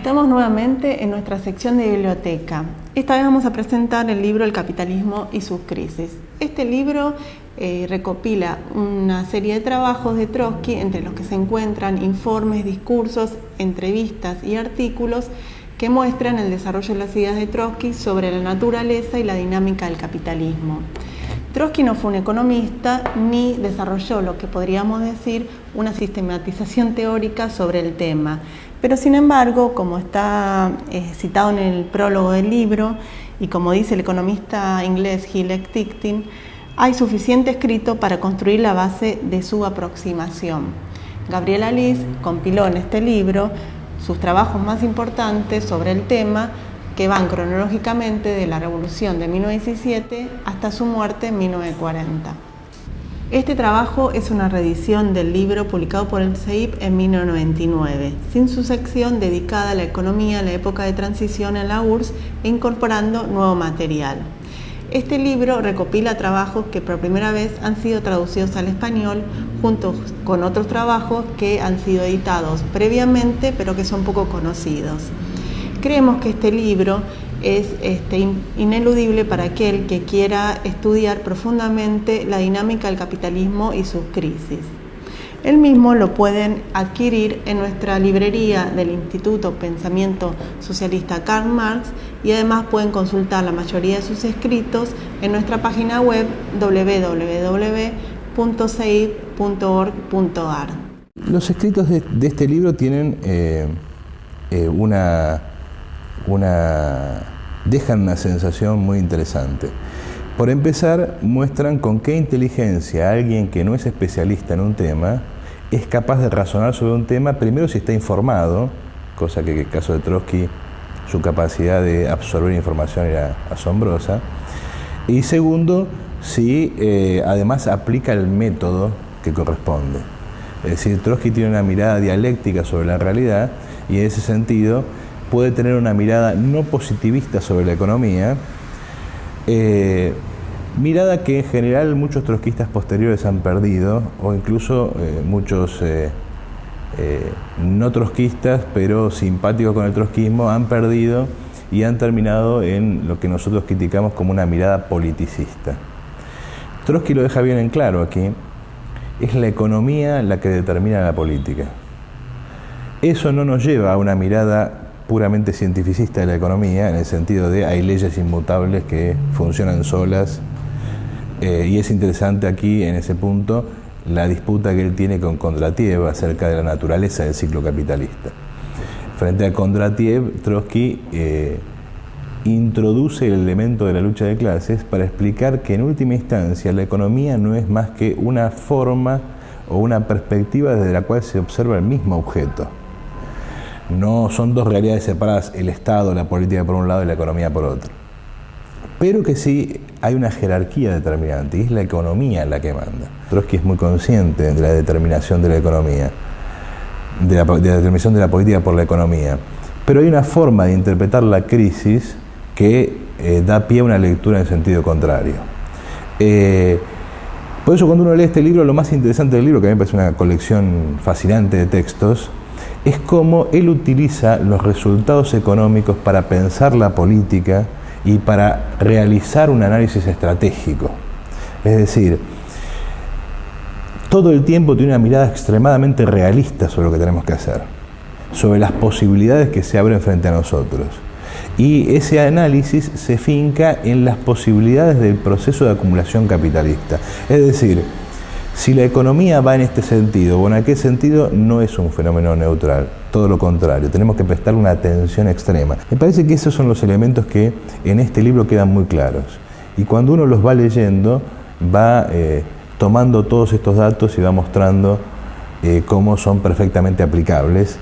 Estamos nuevamente en nuestra sección de biblioteca. Esta vez vamos a presentar el libro El capitalismo y sus crisis. Este libro recopila una serie de trabajos de Trotsky, entre los que se encuentran informes, discursos, entrevistas y artículos que muestran el desarrollo de las ideas de Trotsky sobre la naturaleza y la dinámica del capitalismo. Trotsky no fue un economista ni desarrolló lo que podríamos decir una sistematización teórica sobre el tema, pero sin embargo, como está citado en el prólogo del libro y como dice el economista inglés Giles Tytkin, hay suficiente escrito para construir la base de su aproximación. Gabriela Liz compiló en este libro sus trabajos más importantes sobre el tema, que van cronológicamente de la Revolución de 1917 hasta su muerte en 1940. Este trabajo es una reedición del libro publicado por el CEIP en 1999, sin su sección dedicada a la economía en la época de transición en la URSS e incorporando nuevo material. Este libro recopila trabajos que por primera vez han sido traducidos al español, junto con otros trabajos que han sido editados previamente, pero que son poco conocidos. Creemos que este libro es ineludible para aquel que quiera estudiar profundamente la dinámica del capitalismo y sus crisis. El mismo lo pueden adquirir en nuestra librería del Instituto Pensamiento Socialista Karl Marx y además pueden consultar la mayoría de sus escritos en nuestra página web www.ceip.org.ar. Los escritos de este libro tienen dejan una sensación muy interesante. Por empezar, muestran con qué inteligencia alguien que no es especialista en un tema es capaz de razonar sobre un tema, primero si está informado, cosa que en el caso de Trotsky su capacidad de absorber información era asombrosa, y segundo, si además aplica el método que corresponde. Es decir, Trotsky tiene una mirada dialéctica sobre la realidad y en ese sentido puede tener una mirada no positivista sobre la economía, mirada que en general muchos trotskistas posteriores han perdido, o incluso muchos no trotskistas, pero simpáticos con el trotskismo, han perdido y han terminado en lo que nosotros criticamos como una mirada politicista. Trotsky lo deja bien en claro aquí, es la economía la que determina la política. Eso no nos lleva a una mirada puramente cientificista de la economía, en el sentido de hay leyes inmutables que funcionan solas, y es interesante aquí, en ese punto, la disputa que él tiene con Kondratiev acerca de la naturaleza del ciclo capitalista. Frente a Kondratiev, Trotsky introduce el elemento de la lucha de clases para explicar que en última instancia la economía no es más que una forma o una perspectiva desde la cual se observa el mismo objeto. No son dos realidades separadas, el Estado, la política por un lado y la economía por otro. Pero que sí hay una jerarquía determinante y es la economía la que manda. Trotsky es muy consciente de la determinación de la economía, de la determinación de la política por la economía. Pero hay una forma de interpretar la crisis que da pie a una lectura en sentido contrario. Por eso cuando uno lee este libro, lo más interesante del libro, que a mí me parece una colección fascinante de textos, es cómo él utiliza los resultados económicos para pensar la política y para realizar un análisis estratégico. Es decir, todo el tiempo tiene una mirada extremadamente realista sobre lo que tenemos que hacer, sobre las posibilidades que se abren frente a nosotros. Y ese análisis se finca en las posibilidades del proceso de acumulación capitalista. Es decir, si la economía va en este sentido o en aquel sentido, no es un fenómeno neutral, todo lo contrario, tenemos que prestar una atención extrema. Me parece que esos son los elementos que en este libro quedan muy claros. Y cuando uno los va leyendo, va tomando todos estos datos y va mostrando cómo son perfectamente aplicables,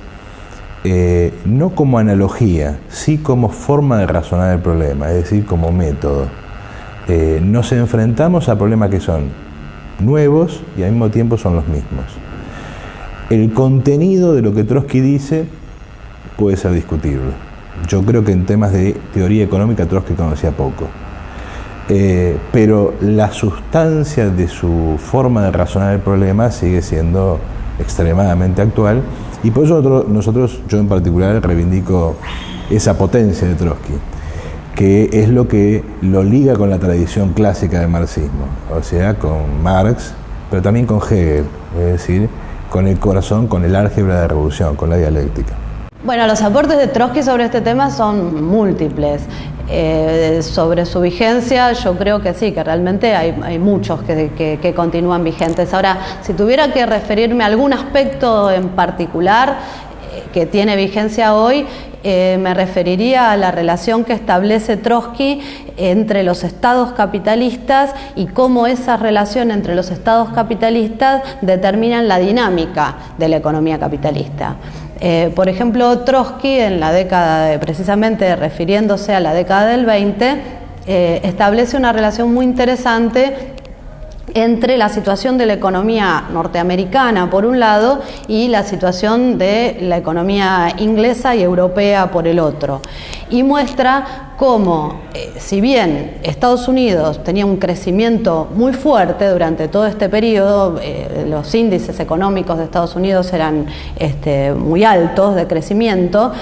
no como analogía, sí como forma de razonar el problema, es decir, como método. Nos enfrentamos a problemas que son nuevos y al mismo tiempo son los mismos. El contenido de lo que Trotsky dice puede ser discutible. Yo creo que en temas de teoría económica Trotsky conocía poco. Pero la sustancia de su forma de razonar el problema sigue siendo extremadamente actual Y por eso yo en particular reivindico esa potencia de Trotsky, que es lo que lo liga con la tradición clásica del marxismo, o sea, con Marx, pero también con Hegel, es decir, con el corazón, con el álgebra de la revolución, con la dialéctica. Bueno, los aportes de Trotsky sobre este tema son múltiples. Sobre su vigencia, yo creo que sí, que realmente hay muchos que continúan vigentes. Ahora, si tuviera que referirme a algún aspecto en particular que tiene vigencia hoy, me referiría a la relación que establece Trotsky entre los estados capitalistas y cómo esa relación entre los estados capitalistas determinan la dinámica de la economía capitalista. Por ejemplo, Trotsky, en la década, precisamente refiriéndose a la década del 20, establece una relación muy interesante entre la situación de la economía norteamericana por un lado y la situación de la economía inglesa y europea por el otro, y muestra cómo, si bien Estados Unidos tenía un crecimiento muy fuerte durante todo este periodo, los índices económicos de Estados Unidos eran muy altos de crecimiento.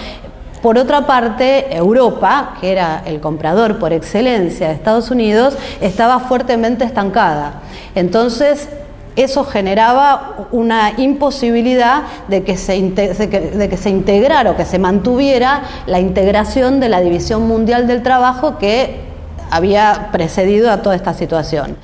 Por otra parte, Europa, que era el comprador por excelencia de Estados Unidos, estaba fuertemente estancada. Entonces, eso generaba una imposibilidad de que se integrara o que se mantuviera la integración de la División Mundial del Trabajo que había precedido a toda esta situación.